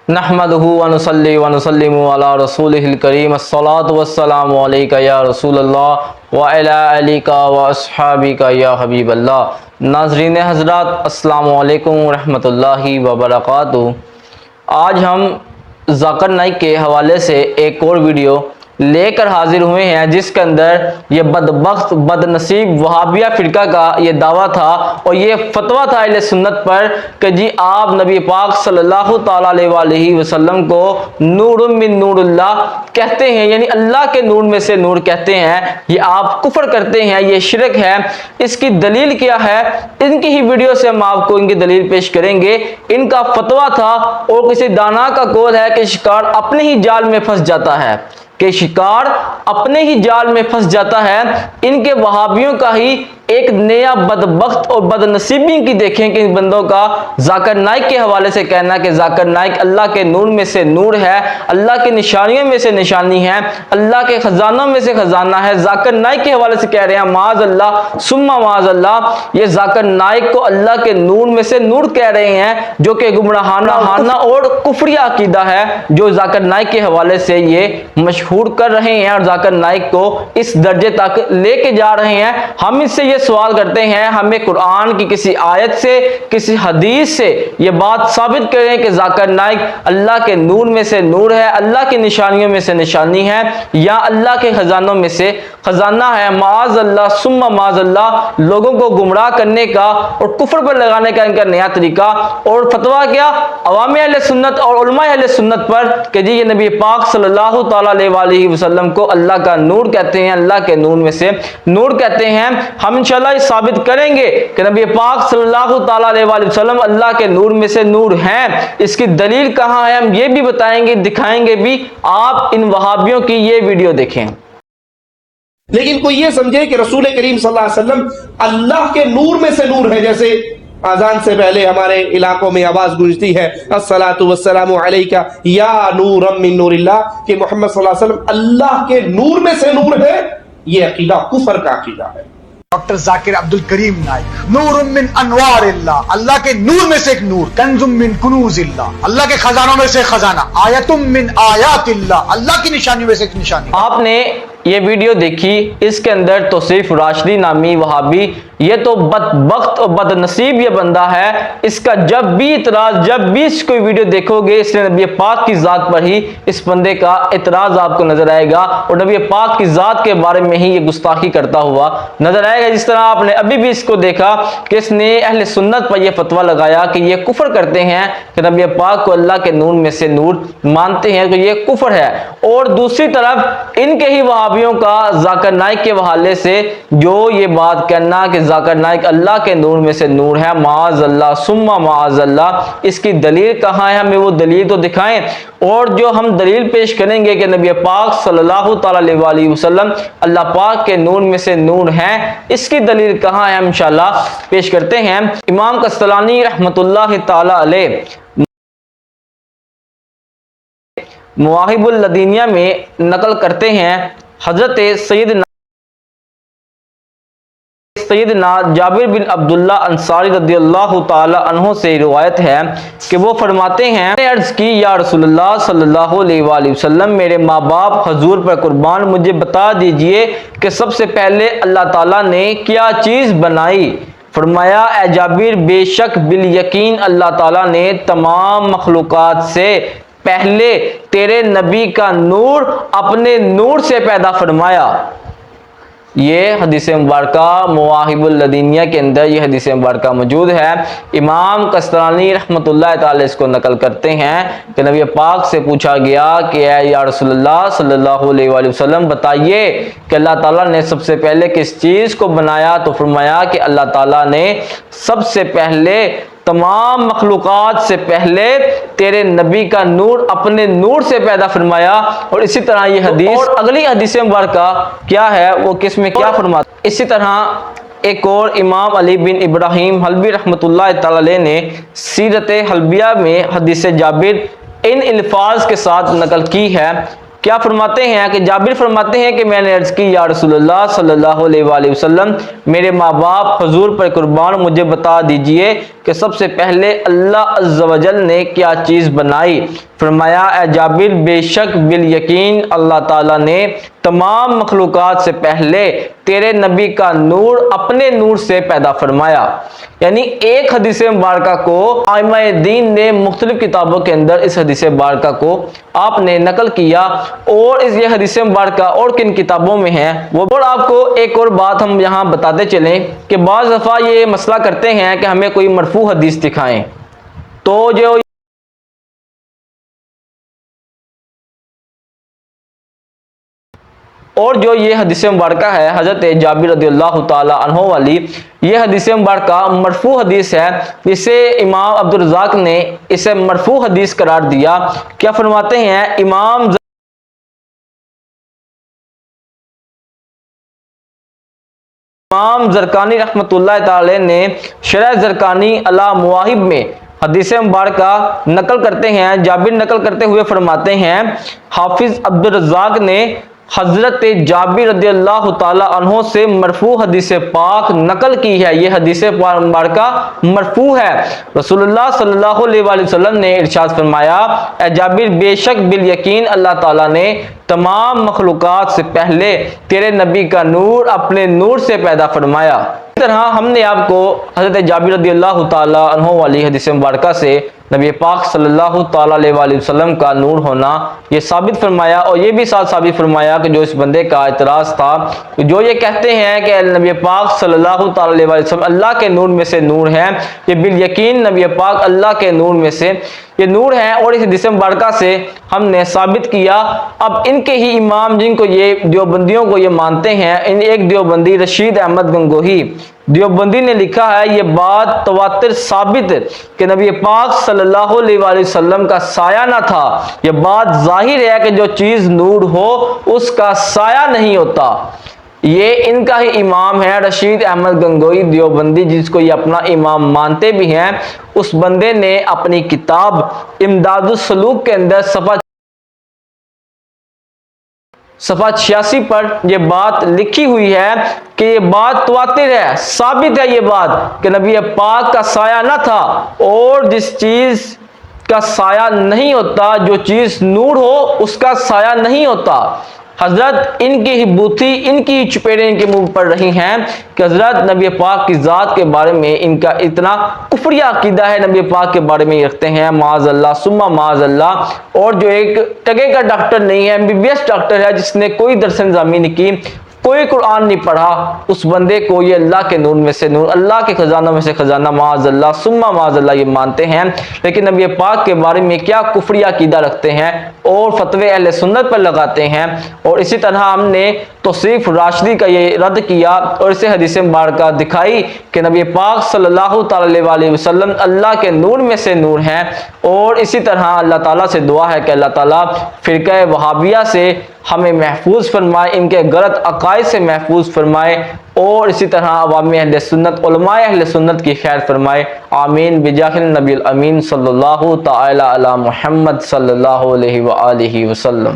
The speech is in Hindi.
नहमदुहु व नुसल्ली व नुसल्लिमु अला रसूलिहिल करीम अस्सलातु वस्सलामु अलैका या रसूलल्लाह व अला आलिका व अस्हाबिका या हबीबल्लाह। नाज़रीन हज़रात, अस्सलामु अलैकुम व रहमतुल्लाहि व बरकातुहू। आज हम ज़ाकिर नाइक के हवाले से एक और वीडियो लेकर हाजिर हुए हैं, जिसके अंदर ये बदबख्त बदनसीब वहाबिया फ़िरका का ये दावा था और ये फतवा था अहले सुन्नत पर कि जी आप नबी पाक सल्लल्लाहु ताला अलैहि वसल्लम को नूरुम मिन नूरिल्लाह कहते हैं, यानी अल्लाह के नूर में से नूर कहते हैं। ये आप कुफ्र करते हैं, ये शिरक है। इसकी दलील क्या है? इनकी ही वीडियो से हम आपको इनकी दलील पेश करेंगे। इनका फतवा था और किसी दाना का कौल है कि शिकार अपने ही जाल में फंस जाता है, कि शिकार अपने ही जाल में फंस जाता है। इनके वहाबियों का ही एक नया बदबख्त और बदनसीबी की देखें कि इन बंदों का ज़ाकिर नाइक के हवाले से कहना कि ज़ाकिर नाइक अल्लाह के नूर में से नूर है, अल्लाह की निशानियों में से निशानी है, अल्लाह के खजानों में से खजाना है। ज़ाकिर नाइक के हवाले से कह रहे हैं माज़ अल्लाह सुम्मा माज़ अल्लाह, ये ज़ाकिर नाइक को अल्लाह के नूर में से नूर कह रहे हैं, जो कि गुमराहाना और कुफरिया अकीदा है, जो ज़ाकिर नाइक के हवाले से ये मशहूर कर रहे हैं और ज़ाकिर नाइक को इस दर्जे तक लेके जा रहे हैं। हम इससे ये सवाल करते हैं, हमें कुरान की किसी आयत से, किसी हदीस से ये बात साबित करें कि ज़ाकिर नाइक अल्लाह के नूर में से नूर है, अल्लाह की निशानियों में से निशानी है, या अल्लाह के खजानों में से खजाना है। माज़ अल्लाह सुम्मा माज़ अल्लाह, लोगों को गुमराह करने का और कुफ्र पर लगाने का इनका नया तरीका। और फतवा क्या? अवामी अहले सुन्नत और उलमा अहले सुन्नत पर कि जी ये नबी पाक सल्लल्लाहु ताला अलैहि वसल्लम को अल्लाह का नूर कहते हैं, अल्लाह के नूर में से नूर कहते हैं। हम इंशाअल्लाह साबित करेंगे कि नबी पाक सल्लल्लाहु ताला अलैहि वसल्लम अल्लाह के नूर में से नूर हैं। इसकी दलील कहाँ है हम ये भी बताएंगे, दिखाएंगे भी। आप इन वहाबियों की ये वीडियो देखें। लेकिन कोई ये समझे कि रसूल करीम सल्लल्लाहु अलैहि वसल्लम अल्लाह के नूर में से नूर है, जैसे अजान से पहले हमारे इलाकों में आवाज गूंजती है अस्सलातु वस्सलामु अलैका या नूरम मिन नूरिल्लाह, कि मोहम्मद सल्लल्लाहु अलैहि वसल्लम अल्लाह के नूर में से नूर है। ये अकीदा कुफर का अकीदा है। डॉक्टर जाकिर अब्दुल करीम नाइक, नूरुम मिन अनवारिल्लाह, अल्लाह के नूर में से एक नूर, कंजुम मिन कुनूजिल्लाह, अल्लाह के खजानों में से खजाना, आयतुम मिन आयातिल्लाह, अल्लाह की निशानियों में से एक निशानी। आपने ये वीडियो देखी, इसके अंदर तो सिर्फ राशिदी नामी वहाबी, ये तो बदबख्त और बदनसीब ये बंदा है। इसका जब भी इतराज, जब भी कोई वीडियो देखोगे, इसलिए नबी पाक की ज़ात पर ही इस बंदे का इतराज आपको नजर आएगा और नबी पाक की ज़ात के बारे में ही ये गुस्ताखी करता हुआ नजर आएगा। जिस तरह आपने अभी भी इसको देखा कि इसने अहले सुन्नत पर यह फतवा लगाया कि ये कुफर करते हैं कि नबी पाक को अल्लाह के नूर में से नूर मानते हैं, तो ये कुफर है। और दूसरी तरफ इनके ही वहाबियों का ज़ाकिर नाइक के हवाले से जो ये बात कहना कि ज़ाकिर नाइक अल्लाह के नूर में से नूर है, माज़ अल्लाह सुम्मा माज़ अल्लाह, इसकी दलील कहाँ है? हमें वो दलील तो दिखाएं। और जो हम दलील पेश करेंगे कि नबी पाक सल्लल्लाहु ताला अलैहि वसल्लम अल्लाह पाक के नूर में से नूर हैं, इसकी दलील कहाँ है हम इंशाअल्लाह पेश करते हैं। इमाम कस्तलानी रहमतुल्लाह ताला अलैह मवाहिबुल लदीनिया में नकल करते हैं, हजरत सैयदना जाबिर बिन अब्दुल्ला अंसारी रदियल्लाहु ताला अन्हु से रिवायत है कि वो फरमाते हैं, मैंने अर्ज की या रसूलुल्लाह सल्लल्लाहु अलैहि वसल्लम, मेरे माँ बाप हजूर पर कुर्बान, मुझे बता दीजिए कि सबसे पहले अल्लाह ताला ने क्या चीज़ बनाई? फरमाया, ए जाबिर, बेशक बिल यकीन अल्लाह ताला ने तमाम मखलूकात से पहले तेरे नबी का नूर अपने नूर से पैदा फरमाया। ये हदीस मुबारका मवाहिबुल लदीनिया के अंदर ये हदीस मुबारका मौजूद है। इमाम कस्तलानी रहमतुल्लाह ताला इसको नकल करते हैं कि नबी पाक से पूछा गया कि या रसूलुल्लाह सल्लल्लाहु अलैहि वसल्लम, बताइए कि अल्लाह ताला ने सबसे पहले किस चीज़ को बनाया? तो फरमाया कि अल्लाह ताला ने सबसे पहले तमाम मखलूकात से पहले तेरे नबी का नूर अपने नूर से पैदा फरमाया। और इसी तरह ये हदीस और अगली हदीस मुबारका क्या है, वो किस में क्या फरमाता? इसी तरह एक और इमाम अली बिन इब्राहिम हल्बी रहमतुल्लाह ताला अलैह ने सीरत हल्बिया में हदीस जाबिर इन अल्फाज के साथ नकल की है। क्या फरमाते हैं कि जाबिर फरमाते हैं कि मैंने अर्ज की या रसूलुल्लाह सल्लल्लाहु अलैहि वसल्लम, मेरे माँ बाप हजूर पर कुर्बान, मुझे बता दीजिए कि सबसे पहले अल्लाह अज़्ज़ व जल ने क्या चीज़ बनाई। फरमाया ए जाबिर बेशक बिल यकीन अल्लाह ताला ने तमाम मखलूक़ात से पहले तेरे नबी का नूर अपने नूर से पैदा फरमाया। यानी एक हदीस मुबारका को आइमाए दीन ने मुख्तलिफ किताबों के अंदर इस हदीस मुबारका को आपने नकल किया और इस ये हदीस मुबारका और किन किताबों में है वो। और आपको एक और बात हम यहाँ बताते चलें कि बाज़ दफ़ा ये मसला करते हैं कि हमें कोई मरफू हदीस दिखाएं, तो जो और जो ये हदीस मुबारका है हज़रत जाबिर रज़ियल्लाहु ताला अन्हु वाली, ये हदीस मुबारका मरफू हदीस है जिसे इमाम अब्दुल रज़्ज़ाक़ ने इसे मरफू हदीस करार दिया। क्या फरमाते हैं इमाम ज़रकानी रहमतुल्लाह ताला ने शरह ज़रकानी अला मुवाहिब में हदीस मुबारका नकल करते हैं। जाबिर नकल करते हुए फरमाते हैं हाफिज अब्दुल रज़्ज़ाक़ ने हजरत जाबिर रज़ियल्लाहु ताला अन्हु से मरफू हदीस पाक नकल की है। ये हदीस मुबारका मरफू है। रसूलुल्लाह सल्लल्लाहु अलैहि वसल्लम ने इरशाद फरमाया ए जाबिर बेशक बिल यकीन अल्लाह ताला ने तमाम मखलूक़ात से पहले तेरे नबी का नूर अपने नूर से पैदा फरमाया। इस तरह हमने आपको हजरत जाबिर रज़ियल्लाहु ताला अन्हु वाली हदीस मुबारका से नबी पाक सल्लल्लाहु ताला अलैहि वसल्लम का नूर होना ये साबित फरमाया और ये भी साथ साबित फरमाया कि जो इस बंदे का एतराज़ था, जो ये कहते हैं कि नबी पाक सल्लल्लाहु ताला अलैहि वसल्लम अल्लाह के नूर में से नूर है, ये बिल यकीन नबी पाक अल्लाह के नूर में से ये नूर है। और इस हदीस मुबारका से हमने साबित किया। अब इनके ही इमाम जिनको ये देवबंदियों को ये मानते हैं, इन एक देवबंदी रशीद अहमद गंगोही देवबंदी ने लिखा है ये बात तवातिर साबित कि नबी पाक सल्लल्लाहु अलैहि वसल्लम का साया ना था। ये बात जाहिर है कि जो चीज़ नूर हो उसका साया नहीं होता। ये इनका ही इमाम है रशीद अहमद गंगोही देवबंदी, जिसको ये अपना इमाम मानते भी हैं। उस बंदे ने अपनी किताब इमदादुस सलूक के अंदर सफ़ा 86 पर यह बात लिखी हुई है कि ये बात तवातिर है, साबित है ये बात कि नबी पाक का साया न था। और जिस चीज़ का साया नहीं होता, जो चीज़ नूर हो उसका साया नहीं होता। हजरत इनकी ही बूथी, इनकी ही चुपेड़ें इनके मुंह पर रही हैं कि हजरत नबी पाक की ज़ात के बारे में इनका इतना कुफरिया अकीदा है, नबी पाक के बारे में रखते हैं माज़अल्लाह सुम्मा माज़अल्लाह। और जो एक टगे का डॉक्टर नहीं है, MBBS डॉक्टर है, जिसने कोई दरसन ज़मीन की, कोई कुरान नहीं पढ़ा, उस बंदे को ये अल्लाह के नूर में से नूर, अल्लाह के खजानों में से खजाना माज़अल्लाह सुम्मा माज़अल्लाह ये मानते हैं। लेकिन नबी पाक के बारे में क्या कुफरिया अकीदा रखते हैं और फतवे अहले सुन्नत पर लगाते हैं। और इसी तरह हमने तौसीफ राशिदी का ये रद्द किया और इसे हदीस मुबारका दिखाई कि नबी पाक सल्लल्लाहु अलैहि वसल्लम अल्लाह के नूर में से नूर हैं। और इसी तरह अल्लाह ताला से दुआ है कि अल्लाह ताला फ़िरक़ा वहाबिया से हमें महफूज फरमाए, इनके गलत अकायद से महफूज फरमाए और इसी तरह अवामी अहले सुन्नत उलमाए अहले सुन्नत की खैर फरमाए। आमीन बिजाहिल नबील अमीन सल्लल्लाहु ताला अला मुहम्मद सल्लल्लाहु अलैहि व आलिहि वसल्लम।